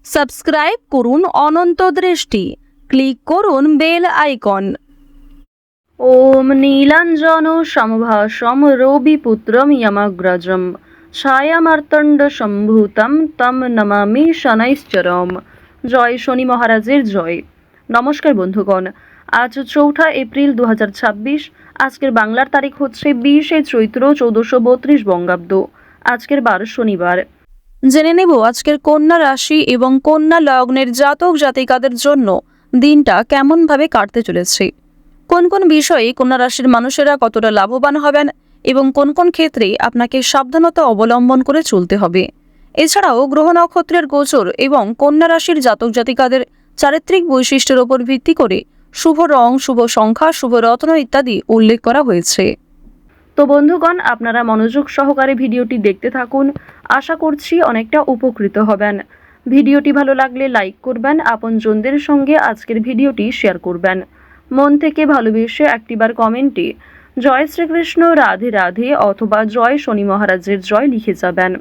Subscribe করুন অনন্ত দৃষ্টি, click করুন বেল আইকন। ওম নীলাঞ্জন সমভাসম রবিপুত্রম যমগ্রজম ছায়ামার্তণ্ড সম্ভূতম তম নমামি শনৈশ্চরম। জয় শনি মহারাজের জয়। নমস্কার বন্ধুগণ, আজ 4 এপ্রিল 2026। আজকের বাংলার তারিখ হচ্ছে 20 চৈত্র 1432 বঙ্গাব্দ। আজকের বার শনিবার। জেনে নেব আজকের কন্যা রাশি এবং কন্যা লগ্নের জাতক জাতিকাদের জন্য দিনটা কেমনভাবে কাটতে চলেছে, কোন কোন বিষয়ে কন্যা রাশির মানুষেরা কতটা লাভবান হবেন এবং কোন কোন ক্ষেত্রে আপনাকে সাবধানতা অবলম্বন করে চলতে হবে। এছাড়াও গ্রহ নক্ষত্রের গোচর এবং কন্যা রাশির জাতক জাতিকাদের চারিত্রিক বৈশিষ্ট্যের উপর ভিত্তি করে শুভ রং, শুভ সংখ্যা, শুভ রত্ন ইত্যাদি উল্লেখ করা হয়েছে। তো বন্ধুগণ, আপনারা মনোযোগ সহকারে ভিডিওটি দেখতে থাকুন। আশা করছি অনেকটা উপকৃত হবেন। ভিডিওটি ভালো লাগলে লাইক করবেন, আপনজনদের সঙ্গে আজকের ভিডিওটি শেয়ার করবেন। মন থেকে ভালোবেসে একটিবার কমেন্টে জয় শ্রীকৃষ্ণ, রাধে রাধে অথবা জয় শনি মহারাজের জয় লিখে যাবেন।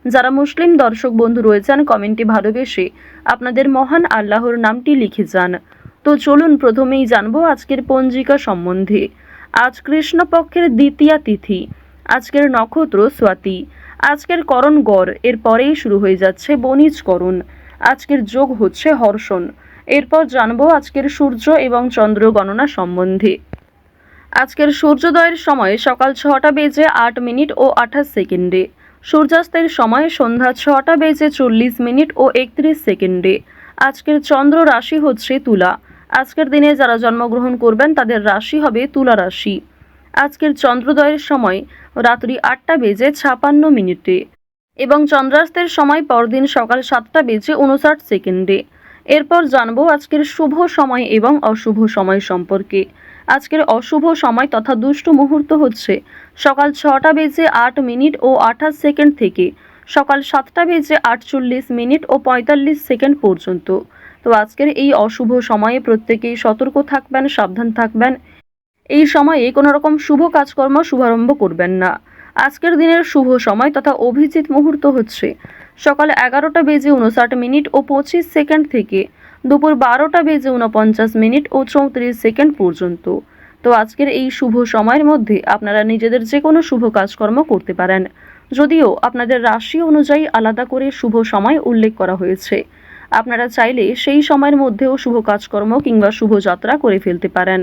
যারা মুসলিম দর্শক বন্ধু রয়েছেন, কমেন্টে ভালোবেসে আপনাদের মহান আল্লাহর নামটি লিখে যান। তো চলুন প্রথমেই জানবো আজকের পঞ্জিকা সম্বন্ধে। আজ কৃষ্ণপক্ষের দ্বিতীয়া তিথি, আজকের নক্ষত্র স্বাতি, আজকের করণ গড়, এরপরেই শুরু হয়ে যাচ্ছে বণিজ করণ। আজকের যোগ হচ্ছে হর্ষণ। এরপর জানবো আজকের সূর্য এবং চন্দ্র গণনা সম্বন্ধে। আজকের সূর্যোদয়ের সময় সকাল 6টা বেজে 8 মিনিট ও 28 সেকেন্ডে, সূর্যাস্তের সময় সন্ধ্যা 6টা বেজে 40 মিনিট ও 31 সেকেন্ডে। আজকের চন্দ্র রাশি হচ্ছে তুলা। আজকের দিনে যারা জন্মগ্রহণ করবেন তাদের রাশি হবে তুলা রাশি। আজকের চন্দ্রোদয়ের সময় রাত্রি 8টা বেজে 56 মিনিটে এবং চন্দ্রাস্তের সময় পরদিন সকাল 7টা বেজে 59 সেকেন্ডে। এরপর জানবো আজকের শুভ সময় এবং অশুভ সময় সম্পর্কে। আজকের অশুভ সময় তথা দুষ্ট মুহূর্ত হচ্ছে সকাল 6টা বেজে 8 মিনিট ও 28 সেকেন্ড থেকে সকাল 7টা বেজে 48 মিনিট ও 45 সেকেন্ড পর্যন্ত। তো আজকের এই অশুভ সময়ে প্রত্যেকেই সতর্ক থাকবেন, সাবধান থাকবেন। এই সময়ে কোনো রকম শুভ কাজকর্ম শুভারম্ভ করবেন না। আজকের দিনের শুভ সময় তথা অভিজিৎ মুহূর্ত হচ্ছে সকাল 11টা বেজে 59 মিনিট ও 25 সেকেন্ড থেকে দুপুর 12টা বেজে 49 মিনিট ও 34 সেকেন্ড পর্যন্ত। তো আজকের এই শুভ সময়ের মধ্যে আপনারা নিজেদের যে কোনো শুভ কাজকর্ম করতে পারেন, যদিও আপনাদের রাশি অনুযায়ী আলাদা করে শুভ সময় উল্লেখ করা হয়েছে। আপনারা চাইলে সেই সময়ের মধ্যেও শুভ কাজকর্ম কিংবা শুভযাত্রা করে ফেলতে পারেন।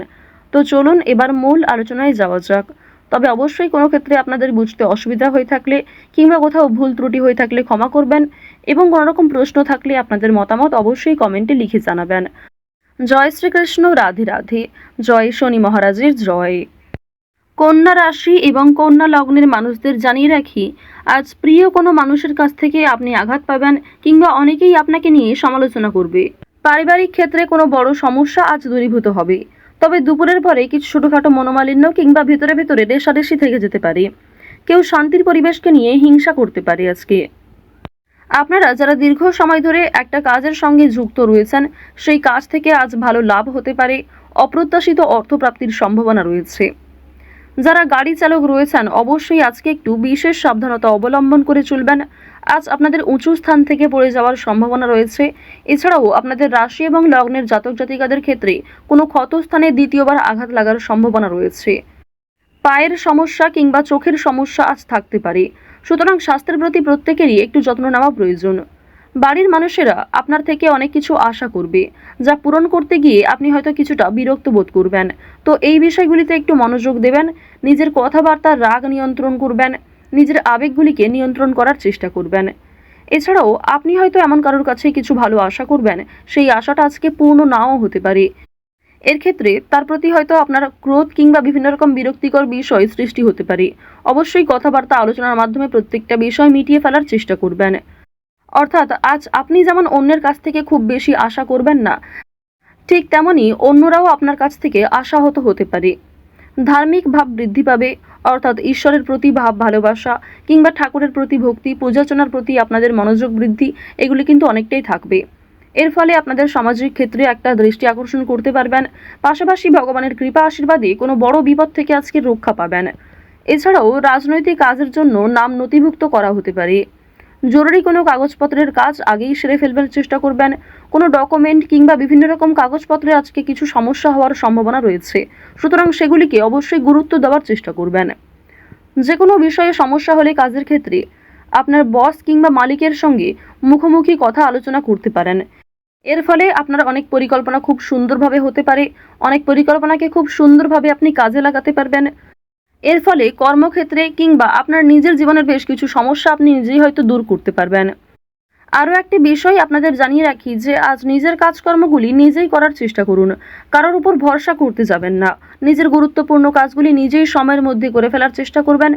তো চলুন এবার মূল আলোচনায় যাওয়া যাক। তবে অবশ্যই কোনো ক্ষেত্রে আপনাদের বুঝতে অসুবিধা হয়ে থাকলে কিংবা কোথাও ভুল ত্রুটি হয়ে থাকলে ক্ষমা করবেন এবং কোনো রকম প্রশ্ন থাকলে আপনাদের মতামত অবশ্যই কমেন্টে লিখে জানাবেন। জয় শ্রীকৃষ্ণ, রাধে রাধে, জয় শনি মহারাজের জয়। কন্যা রাশি এবং কন্যা লগ্নের মানুষদের জানিয়ে রাখি, আজ প্রিয় কোনো মানুষের কাছ থেকে আপনি আঘাত পাবেন কিংবা অনেকেই আপনাকে নিয়ে সমালোচনা করবে। পারিবারিক ক্ষেত্রে কোনো বড় সমস্যা আজ দূরীভূত হবে। তবে দুপুরের পরে কিছু ছোটখাটো মনোমালিন্য কিংবা ভেতরে ভেতরে রেষারেষি থেকে যেতে পারে। কেউ শান্তির পরিবেশকে নিয়ে হিংসা করতে পারে আজকে। আপনারা যারা দীর্ঘ সময় ধরে একটা কাজের সঙ্গে যুক্ত রয়েছেন, সেই কাজ থেকে আজ ভালো লাভ হতে পারে। অপ্রত্যাশিত অর্থপ্রাপ্তির সম্ভাবনা রয়েছে। যারা গাড়ি চালক রয়েছেন অবশ্যই আজকে একটু বিশেষ সাবধানতা অবলম্বন করে চলবেন। আজ আপনাদের উঁচু স্থান থেকে পড়ে যাওয়ার সম্ভাবনা রয়েছে। এছাড়াও আপনাদের রাশি এবং লগ্নের জাতক জাতিকাদের ক্ষেত্রে কোনো ক্ষতস্থানে দ্বিতীয়বার আঘাত লাগার সম্ভাবনা রয়েছে। পায়ের সমস্যা কিংবা চোখের সমস্যা আজ থাকতে পারে। সুতরাং স্বাস্থ্যের প্রতি প্রত্যেকেরই একটু যত্ন নেওয়া প্রয়োজন। বাড়ির মানুষেরা আপনার থেকে অনেক কিছু আশা করবে, যা পূরণ করতে গিয়ে আপনি হয়তো কিছুটা বিরক্ত বোধ করবেন। তো এই বিষয়গুলিতে একটু মনোযোগ দেবেন। নিজের কথাবার্তার রাগ নিয়ন্ত্রণ করবেন, নিজের আবেগগুলিকে নিয়ন্ত্রণ করার চেষ্টা করবেন। এছাড়াও আপনি হয়তো এমন কারোর কাছে কিছু ভালো আশা করবেন, সেই আশাটা আজকে পূর্ণ নাও হতে পারে। এর ক্ষেত্রে তার প্রতি হয়তো আপনার ক্রোধ কিংবা বিভিন্ন রকম বিরক্তিকর বিষয় সৃষ্টি হতে পারে। অবশ্যই কথাবার্তা আলোচনার মাধ্যমে প্রত্যেকটা বিষয় মিটিয়ে ফেলার চেষ্টা করবেন। অর্থাৎ আজ আপনি যেমন অন্যের কাছ থেকে খুব বেশি আশা করবেন না, ঠিক তেমনি অন্যরাও আপনার কাছ থেকে আশাহত হতে পারে। ধার্মিক ভাব বৃদ্ধি পাবে, অর্থাৎ ঈশ্বরের প্রতি ভাব ভালোবাসা কিংবা ঠাকুরের প্রতি ভক্তি, পূজার্চনার প্রতি আপনাদের মনোযোগ বৃদ্ধি, এগুলি কিন্তু অনেকটাই থাকবে। এর ফলে আপনাদের সামাজিক ক্ষেত্রে একটা দৃষ্টি আকর্ষণ করতে পারবেন। পাশাপাশি ভগবানের কৃপা আশীর্বাদে কোনো বড় বিপদ থেকে আজকে রক্ষা পাবেন। এছাড়াও রাজনৈতিক কাজের জন্য নাম নথিভুক্ত করা হতে পারে। জরুরি কোনো কাগজপত্রের কাজ আগেই সেরে ফেলবার চেষ্টা করবেন। কোনো ডকুমেন্ট কিংবা বিভিন্ন রকম কাগজপত্রে আজকে কিছু সমস্যা হওয়ার সম্ভাবনা রয়েছে, সুতরাং সেগুলিকে অবশ্যই গুরুত্ব দেওয়ার চেষ্টা করবেন। যে কোনো বিষয়ে সমস্যা হলে কাজের ক্ষেত্রে আপনার বস কিংবা মালিকের সঙ্গে মুখোমুখি কথা আলোচনা করতে পারেন। এর ফলে আপনার অনেক পরিকল্পনা খুব সুন্দরভাবে হতে পারে, অনেক পরিকল্পনাকে খুব সুন্দরভাবে আপনি কাজে লাগাতে পারবেন। এর ফলে কর্মক্ষেত্রে কিংবা আপনার নিজের জীবনের বেশ কিছু সমস্যা আপনি নিজেই হয়তো দূর করতে পারবেন। আরও একটি বিষয় আপনাদের জানিয়ে রাখি যে আজ নিজের কাজকর্মগুলি নিজেই করার চেষ্টা করুন, কারোর উপর ভরসা করতে যাবেন না। নিজের গুরুত্বপূর্ণ কাজগুলি নিজেই সময়ের মধ্যে করে ফেলার চেষ্টা করবেন।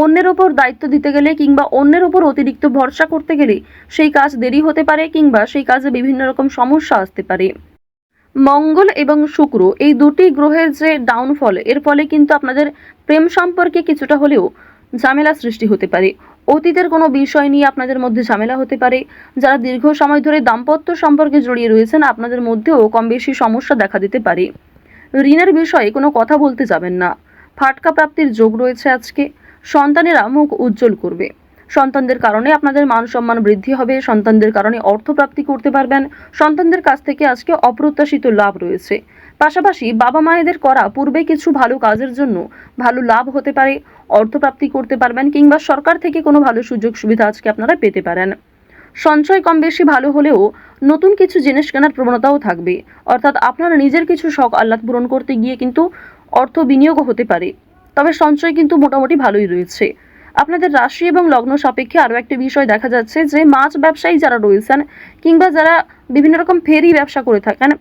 অন্যের ওপর দায়িত্ব দিতে গেলে কিংবা অন্যের ওপর অতিরিক্ত ভরসা করতে গেলে সেই কাজ দেরি হতে পারে কিংবা সেই কাজে বিভিন্ন রকম সমস্যা আসতে পারে। মঙ্গল এবং শুক্র এই দুটি গ্রহের যে ডাউনফল, এর ফলে কিন্তু আপনাদের প্রেম সম্পর্কে কিছুটা হলেও ঝামেলা সৃষ্টি হতে পারে। অতীতের কোনো বিষয় নিয়ে আপনাদের মধ্যে ঝামেলা হতে পারে। যারা দীর্ঘ সময় ধরে দাম্পত্য সম্পর্কে জড়িয়ে রয়েছেন, আপনাদের মধ্যেও কম বেশি সমস্যা দেখা দিতে পারে। ঋণের বিষয়ে কোনো কথা বলতে যাবেন না। ফাটকা প্রাপ্তির যোগ রয়েছে আজকে। সন্তানেরা মুখ উজ্জ্বল করবে। সন্তানদের কারণে আপনাদের মান সম্মান বৃদ্ধি হবে। সন্তানদের কারণে অর্থপ্রাপ্তি করতে পারবেন। সন্তানদের কাছ থেকে আজকে অপ্রত্যাশিত লাভ রয়েছে। পাশাপাশি বাবা মায়েদের করা পূর্বে কিছু ভালো কাজের জন্য ভালো লাভ হতে পারে, অর্থপ্রাপ্তি করতে পারবেন কিংবা সরকার থেকে কোনো ভালো সুযোগ সুবিধা আজকে আপনারা পেতে পারেন। সঞ্চয় কম বেশি ভালো হলেও নতুন কিছু জিনিস কেনার প্রবণতাও থাকবে, অর্থাৎ আপনার নিজের কিছু শখ আহ্লাদ পূরণ করতে গিয়ে কিন্তু অর্থ বিনিয়োগও হতে পারে। তবে সঞ্চয় কিন্তু মোটামুটি ভালোই রয়েছে। আপনাদের রাশি এবং লগ্ন সাপেক্ষে আরও একটি বিষয় দেখা যাচ্ছে যে মাছ ব্যবসায়ী যারা রয়েছেন কিংবা যারা বিভিন্ন রকম ফেরি ব্যবসা করে থাকেন,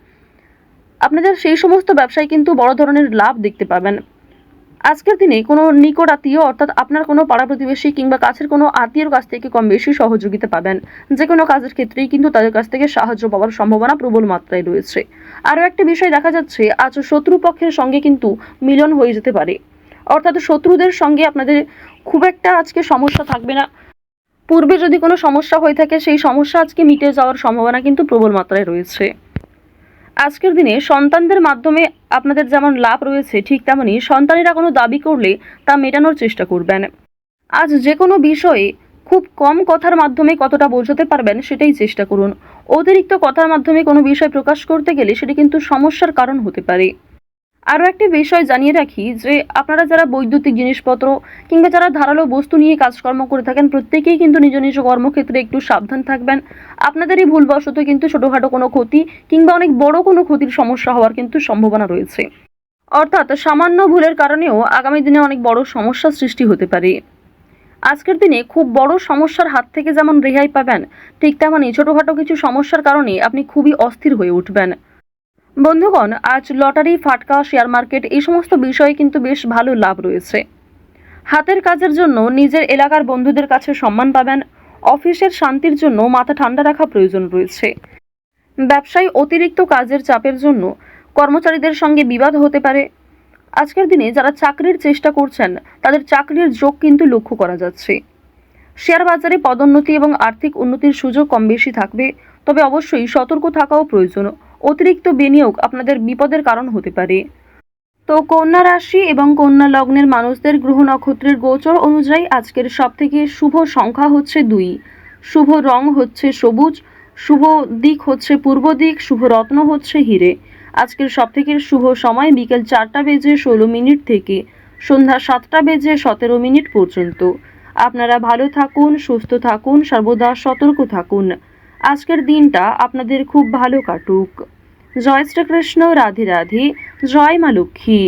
আপনাদের সেই সমস্ত ব্যবসায় কিন্তু বড় ধরনের লাভ দেখতে পাবেন। আজকের দিনে কোনো নিকট আত্মীয় অর্থাৎ আপনার কোনো পাড়া প্রতিবেশী কিংবা কাছের কোনো আত্মীয়র কাছ থেকে কম বেশি সহযোগিতা পাবেন। যে কোনো কাজের ক্ষেত্রেই কিন্তু তাদের কাছ থেকে সাহায্য পাওয়ার সম্ভাবনা প্রবল মাত্রায় রয়েছে। আরও একটি বিষয় দেখা যাচ্ছে, আজ শত্রুপক্ষের সঙ্গে কিন্তু মিলন হয়ে যেতে পারে, অর্থাৎ শত্রুদের সঙ্গে আপনাদের খুব একটা আজকে সমস্যা থাকবে না। পূর্বে যদি কোনো সমস্যা হয়ে থাকে সেই সমস্যা আজকে মিটে যাওয়ার সম্ভাবনা কিন্তু প্রবল মাত্রায় রয়েছে। আজকের দিনে সন্তানদের মাধ্যমে আপনাদের যেমন লাভ রয়েছে, ঠিক তেমনি সন্তানেরা কোনো দাবি করলে তা মেটানোর চেষ্টা করবেন। আজ যে কোনো বিষয়ে খুব কম কথার মাধ্যমে কতটা বোঝাতে পারবেন সেটাই চেষ্টা করুন। অতিরিক্ত কথার মাধ্যমে কোনো বিষয় প্রকাশ করতে গেলে সেটি কিন্তু সমস্যার কারণ হতে পারে। আরও একটি বিষয় জানিয়ে রাখি যে আপনারা যারা বৈদ্যুতিক জিনিসপত্র কিংবা যারা ধারালো বস্তু নিয়ে কাজকর্ম করে থাকেন, প্রত্যেকেই কিন্তু নিজ নিজ কর্মক্ষেত্রে একটু সাবধান থাকবেন। আপনাদেরই ভুলবশত কিন্তু ছোটোখাটো কোনো ক্ষতি কিংবা অনেক বড় কোনো ক্ষতির সমস্যা হওয়ার কিন্তু সম্ভাবনা রয়েছে, অর্থাৎ সামান্য ভুলের কারণেও আগামী দিনে অনেক বড় সমস্যার সৃষ্টি হতে পারে। আজকের দিনে খুব বড় সমস্যার হাত থেকে যেমন রেহাই পাবেন, ঠিক তেমনই ছোটোখাটো কিছু সমস্যার কারণে আপনি খুবই অস্থির হয়ে উঠবেন। বন্ধুগণ, আজ লটারি, ফাটকা, শেয়ার মার্কেট এই সমস্ত বিষয়ে কিন্তু বেশ ভালো লাভ রয়েছে। হাতের কাজের জন্য নিজের এলাকার বন্ধুদের কাছে সম্মান পাবেন। অফিসের শান্তির জন্য মাথা ঠান্ডা রাখা প্রয়োজন রয়েছে। ব্যবসায় অতিরিক্ত কাজের চাপের জন্য কর্মচারীদের সঙ্গে বিবাদ হতে পারে। আজকের দিনে যারা চাকরির চেষ্টা করছেন তাদের চাকরির যোগ কিন্তু লক্ষ্য করা যাচ্ছে। শেয়ার বাজারে পদোন্নতি এবং আর্থিক উন্নতির সুযোগ কম বেশি থাকবে, তবে অবশ্যই সতর্ক থাকাও প্রয়োজন। অতিরিক্ত বিনিয়োগ আপনাদের বিপদের কারণ হতে পারে। তো কন্যা রাশি এবং কন্যা লগ্নের মানুষদের গ্রহ নক্ষত্রের গোচর অনুযায়ী আজকের সবথেকে শুভ সংখ্যা হচ্ছে 2, শুভ রং হচ্ছে সবুজ, শুভ দিক হচ্ছে পূর্ব দিক, শুভ রত্ন হচ্ছে হিরে। আজকের সবথেকে শুভ সময় বিকেল 4:16 থেকে সন্ধ্যা 7:17 পর্যন্ত। আপনারা ভালো থাকুন, সুস্থ থাকুন, সর্বদা সতর্ক থাকুন। আজকের দিনটা আপনাদের খুব ভালো কাটুক। জয় শ্রীকৃষ্ণ, রাধে রাধে, জয় মা লক্ষ্মী।